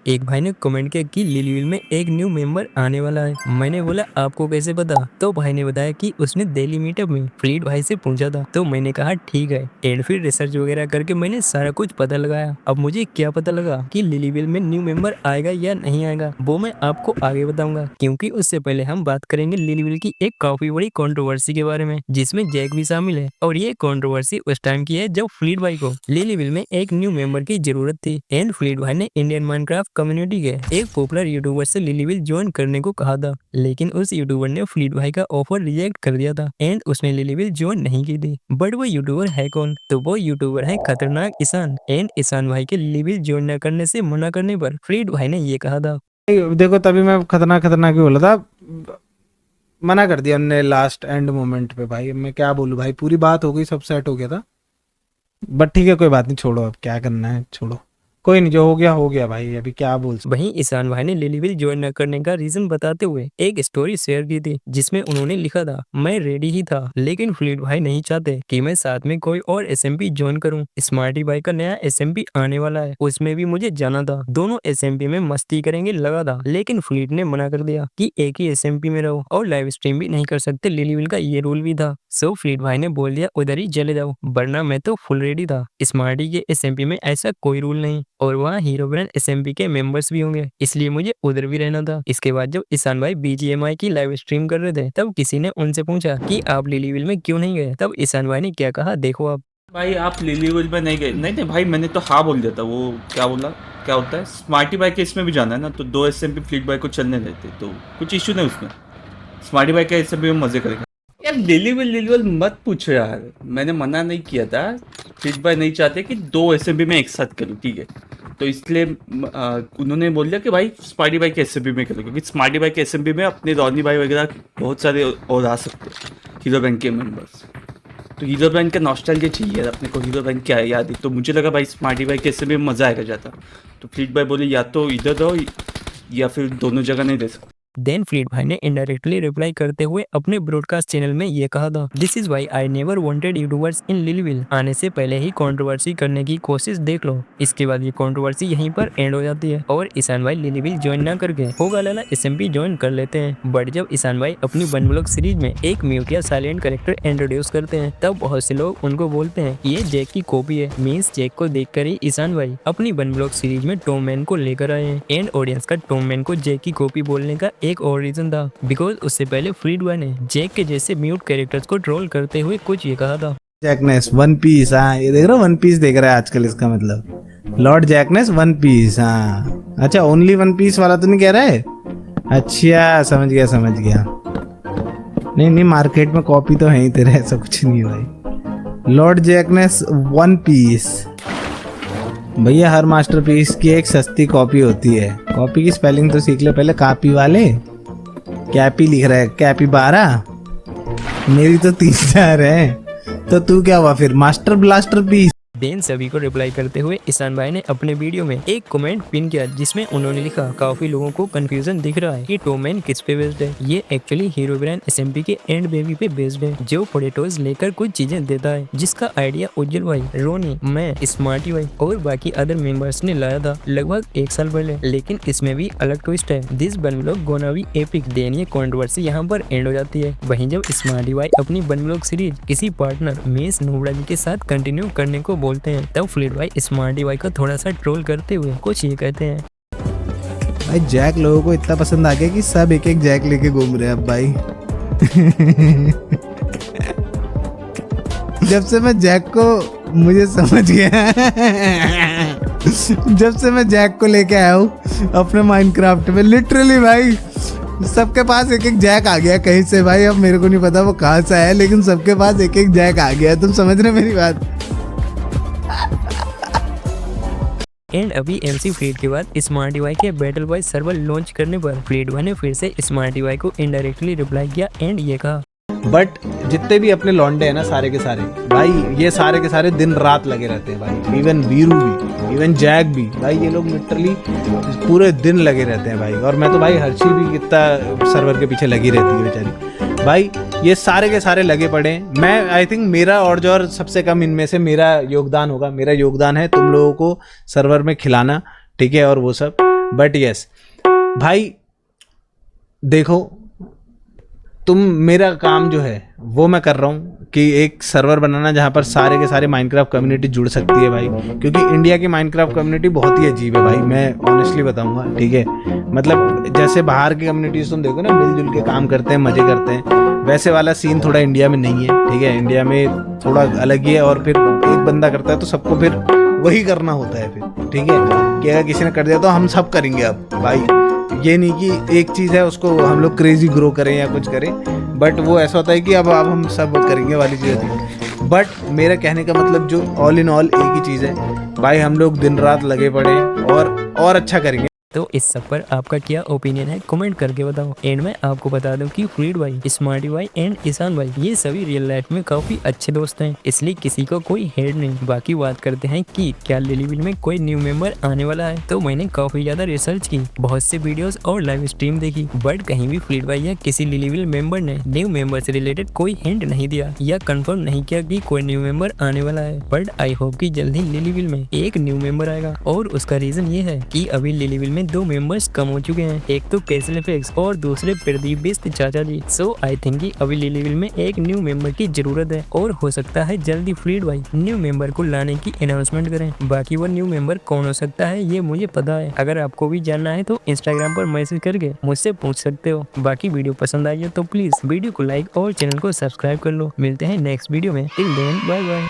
एक भाई ने कमेंट किया कि लिलीविल में एक न्यू मेंबर आने वाला है। मैंने बोला आपको कैसे पता? तो भाई ने बताया कि उसने डेली मीटअप में फ्लीट भाई से पूछा था। तो मैंने कहा ठीक है, एंड फिर रिसर्च वगैरह करके मैंने सारा कुछ पता लगाया। अब मुझे क्या पता लगा कि लिलीविल में न्यू मेंबर आएगा या नहीं आएगा, वो मैं आपको आगे बताऊंगा। क्योंकि उससे पहले हम बात करेंगे लिलीविल की एक काफी बड़ी कंट्रोवर्सी के बारे में, जिसमें जैक भी शामिल है। और ये कंट्रोवर्सी उस टाइम की है जब फ्लीट भाई को लिलीविल में एक न्यू मेंबर की जरूरत थी, एंड फ्लीट भाई ने इंडियन माइनक्राफ्ट कम्युनिटी के एक पॉपुलर यूट्यूबर से लिलीविल ज्वाइन करने को कहा था। लेकिन उस यूट्यूबर ने फ्लीट भाई का ऑफर रिजेक्ट कर दिया था, एंड उसने लिलीविल ज्वाइन नहीं की थी। बट वो यूट्यूबर है कौन? तो वो यूट्यूबर है खतरनाक ईशान। एंड ईशान भाई के लिलीविल ज्वाइन न करने से मना करने पर फ्लीट भाई ने ये कहा था। देखो तभी मैं खतरनाक खतरनाक ही बोला था, मना कर दिया उनने लास्ट एंड मोमेंट पे। भाई मैं क्या बोलूं भाई, पूरी बात हो गई, सब सेट हो गया था। बट ठीक है, कोई बात नहीं, छोड़ो, अब क्या करना है छोड़ो, कोई नहीं, जो हो गया भाई, अभी क्या बोल सकते। वहीं ईशान भाई ने लिलीविल ज्वाइन न करने का रीजन बताते हुए एक स्टोरी शेयर की थी, जिसमें उन्होंने लिखा था, मैं रेडी ही था लेकिन फ्लीट भाई नहीं चाहते कि मैं साथ में कोई और एसएमपी ज्वाइन करूं। स्मार्टी भाई का नया एसएमपी आने वाला है, उसमें भी मुझे जाना था। दोनों एसएमपी में मस्ती करेंगे लगा था, लेकिन फ्लीट ने मना कर दिया कि एक ही एसएमपी में रहो और लाइव स्ट्रीम भी नहीं कर सकते, लिलीविल का ये रूल भी था। सो फ्लीट भाई ने बोल दिया उधर ही चले जाओ, वरना मैं तो फुल रेडी था। स्मार्टी के एसएमपी में ऐसा कोई रूल नहीं, और वहाँ हीरो ब्रांड एसएमपी के मेंबर्स भी होंगे, इसलिए मुझे उधर भी रहना था। इसके बाद जब ईशान भाई बीजीएमआई की लाइव स्ट्रीम कर रहे थे, तब किसी ने उनसे पूछा कि आप लिलीविल में क्यों नहीं गए? तब ईशान भाई ने क्या कहा, देखो आप। भाई आप लिलीविल में नहीं गए? नहीं नहीं भाई, मैंने तो हाँ बोल दिया था। वो क्या बोला, क्या होता है, स्मार्टी बाई के इसमें भी जाना है ना, तो 2 एसएमपी फ्लीट बाई को चलने देते, तो कुछ इश्यू नहीं उसमें। स्मार्टी बाई के एसएमपी में मजे करेंगे यार। लिलीविल मत पूछो यार, मैंने मना नहीं किया था। फ्लीट बाई नहीं चाहते कि 2 एसएमपी में एक साथ करूँ, ठीक है, तो इसलिए उन्होंने बोल दिया कि भाई स्मार्टी बाई के एसएमपी में करो, क्योंकि स्मार्टी बाई के एसएमपी में अपने रॉनी भाई वगैरह बहुत सारे और आ सकते हैं हीरो बैंक के मेंबर्स। तो हीरो बैंक का नॉस्टैल्जिया चाहिए यार अपने को, हीरो बैंक क्या है याद है। तो मुझे लगा भाई स्मार्टी बाई कैसे भी मज़ा आएगा जाता। तो फ्लीट बाई बोले या तो इधर दो या फिर दोनों जगह नहीं दे सकते। देन फ्लीट भाई ने इनडायरेक्टली रिप्लाई करते हुए अपने ब्रॉडकास्ट चैनल में ये कहा था, this is why I never wanted YouTubers in Lilyville. आने से पहले ही कंट्रोवर्सी करने की कोशिश देख लो। इसके बाद ये कंट्रोवर्सी यहीं पर एंड हो जाती है और ईशान भाई लिलीविल ज्वाइन ना करके होगा लाला एसएमपी ज्वाइन कर लेते हैं। बट जब ईशान भाई अपनी वन ब्लॉग सीरीज में एक म्यूट या साइलेंट कैरेक्टर इंट्रोड्यूस करते हैं, तब बहुत से लोग उनको बोलते हैं ये जैक की कॉपी है। मींस जैक को देखकर ही ईशान भाई अपनी वन ब्लॉग सीरीज में टॉम मैन को लेकर आए हैं। एंड ऑडियंस का टॉम मैन को जैक की कॉपी बोलने का एक और रीजन था, बिकॉज उससे पहले फ्लीट भाई ने जैक के जैसे म्यूट कैरेक्टर्स को ट्रोल करते हुए कुछ ये कहा था, जैकनेस वन पीस, हाँ ये देख रहा हूँ, वन पीस देख रहा है आजकल, इसका मतलब लॉर्ड जैकनेस वन पीस। हाँ अच्छा, ओनली वन पीस वाला तो नहीं कह रहा है? अच्छा समझ गया समझ गया। नहीं नहीं, मार्केट में कॉपी तो है ही तेरे, ऐसा कुछ नहीं है भाई। लॉर्ड जैकनेस वन पीस भैया, हर मास्टरपीस की एक सस्ती कॉपी होती है। कॉपी की स्पेलिंग तो सीख ले पहले, कापी वाले। कैपी लिख रहा है, कैपी 12, मेरी तो 3-4 है, तो तू क्या हुआ फिर, मास्टर ब्लास्टर पीस। देन सभी को रिप्लाई करते हुए ईशान भाई ने अपने वीडियो में एक कमेंट पिन किया, जिसमें उन्होंने लिखा, काफी लोगों को कंफ्यूजन दिख रहा है कि टॉम मैन किस पे बेस्ड है। ये एक्चुअली हीरो ब्रांड एसएमपी के एंड बेबी पे बेस्ड है, जो पोटेटोज लेकर कुछ चीजें देता है, जिसका आइडिया उज्जवल भाई, रोनी, मैं, स्मार्टी भाई और बाकी अदर मेंबर्स ने लाया था लगभग 1 साल पहले। लेकिन इसमें भी अलग ट्विस्ट है, this one blog gonna be epic. Then ये कंट्रोवर्सी यहाँ पर एंड हो जाती है। वहीं जब स्मार्टी भाई अपनी वन ब्लॉग सीरीज किसी पार्टनर मींस नोबड़ा जी के साथ कंटिन्यू करने को बोलते हैं, तब फ्लीट भाई स्मार्टी भाई को थोड़ा सा ट्रोल करते हुए कुछ ये कहते हैं, भाई जैक लोगों को इतना पसंद आ गया कि सब एक एक जैक लेके घूम रहे हैं अब भाई। जब से मैं जैक को, मुझे समझ गया, जब से मैं जैक को लेके आया हूँ अपने माइनक्राफ्ट में, लिटरली भाई सबके पास एक एक जैक आ गया कहीं से भाई। अब मेरे को नहीं पता वो कहाँ से आया, लेकिन सबके पास एक एक जैक आ गया। तुम समझ रहे मेरी बात? एंड अभी एमसी फ्लीट के बाद स्मार्टी भाई के बैटल बॉय सर्वर लॉन्च करने पर फ्लीट भाई ने फिर से स्मार्टी भाई को इनडायरेक्टली रिप्लाई किया एंड ये कहा, बट जितने भी अपने लौंडे हैं ना, सारे के सारे भाई, ये सारे के सारे दिन रात लगे रहते हैं भाई। इवन वीरू भी, इवन जैक भी भाई, ये लोग लिटरली पूरे दिन लगे रहते हैं भाई। और मैं तो भाई हर्षी भी कितना सर्वर के पीछे लगी रहती है बेचारी भाई। ये सारे के सारे लगे पड़े हैं। मैं आई थिंक मेरा और जो और सबसे कम इनमें से मेरा योगदान होगा। मेरा योगदान है तुम लोगों को सर्वर में खिलाना, ठीक है, और वो सब बट यस भाई देखो, तुम मेरा काम जो है वो मैं कर रहा हूँ कि एक सर्वर बनाना जहाँ पर सारे के सारे माइनक्राफ्ट कम्युनिटी जुड़ सकती है भाई, क्योंकि इंडिया की माइनक्राफ्ट कम्युनिटी बहुत ही अजीब है भाई, मैं ऑनेस्टली बताऊंगा, ठीक है। मतलब जैसे बाहर की कम्युनिटीज तुम देखो ना, मिलजुल के काम करते हैं, मजे करते हैं, वैसे वाला सीन थोड़ा इंडिया में नहीं है, ठीक है। इंडिया में थोड़ा अलग ही है, और फिर एक बंदा करता है तो सबको फिर वही करना होता है फिर, ठीक है, कि अगर किसी ने कर दिया तो हम सब करेंगे अब भाई। ये नहीं कि एक चीज़ है उसको हम लोग क्रेजी ग्रो करें या कुछ करें, बट वो ऐसा होता है कि अब हम सब करेंगे वाली चीज़ होती है। बट मेरा कहने का मतलब जो ऑल इन ऑल एक ही चीज़ है भाई, हम लोग दिन रात लगे पड़े और अच्छा करेंगे। तो इस सब पर आपका क्या ओपिनियन है कमेंट करके बताओ। एंड मैं आपको बता दूं कि फ्रीड भाई, स्मार्टी भाई एंड ईशान भाई ये सभी रियल लाइफ में काफी अच्छे दोस्त हैं, इसलिए किसी को कोई हेड नहीं। बाकी बात करते हैं कि क्या लिलीविल में कोई न्यू मेंबर आने वाला है, तो मैंने काफी ज्यादा रिसर्च की, बहुत से वीडियोस और लाइव स्ट्रीम देखी, बट कहीं भी फ्रीड भाई या किसी लिलीविल मेंबर ने न्यू मेंबर से रिलेटेड कोई हिंट नहीं दिया या कंफर्म नहीं किया कि कोई न्यू मेंबर आने वाला है। बट आई होप कि जल्द ही लिलीविल में एक न्यू मेंबर आएगा, और उसका रीजन ये है कि अभी लिलीविल में 2 मेंबर्स कम हो चुके हैं, एक तो पेसलेफेक्स और दूसरे प्रदीप बिस्त चाचा जी। सो आई थिंक कि अभी लिलीविल में एक न्यू मेंबर की जरूरत है, और हो सकता है जल्दी फ्रीड भाई न्यू मेंबर को लाने की अनाउंसमेंट करें। बाकी वो न्यू मेंबर कौन हो सकता है ये मुझे पता है, अगर आपको भी जानना है तो इंस्टाग्राम पर मैसेज करके मुझसे पूछ सकते हो। बाकी वीडियो पसंद आई हो तो प्लीज वीडियो को लाइक और चैनल को सब्सक्राइब कर लो। मिलते हैं नेक्स्ट वीडियो में, टिल देन बाय बाय।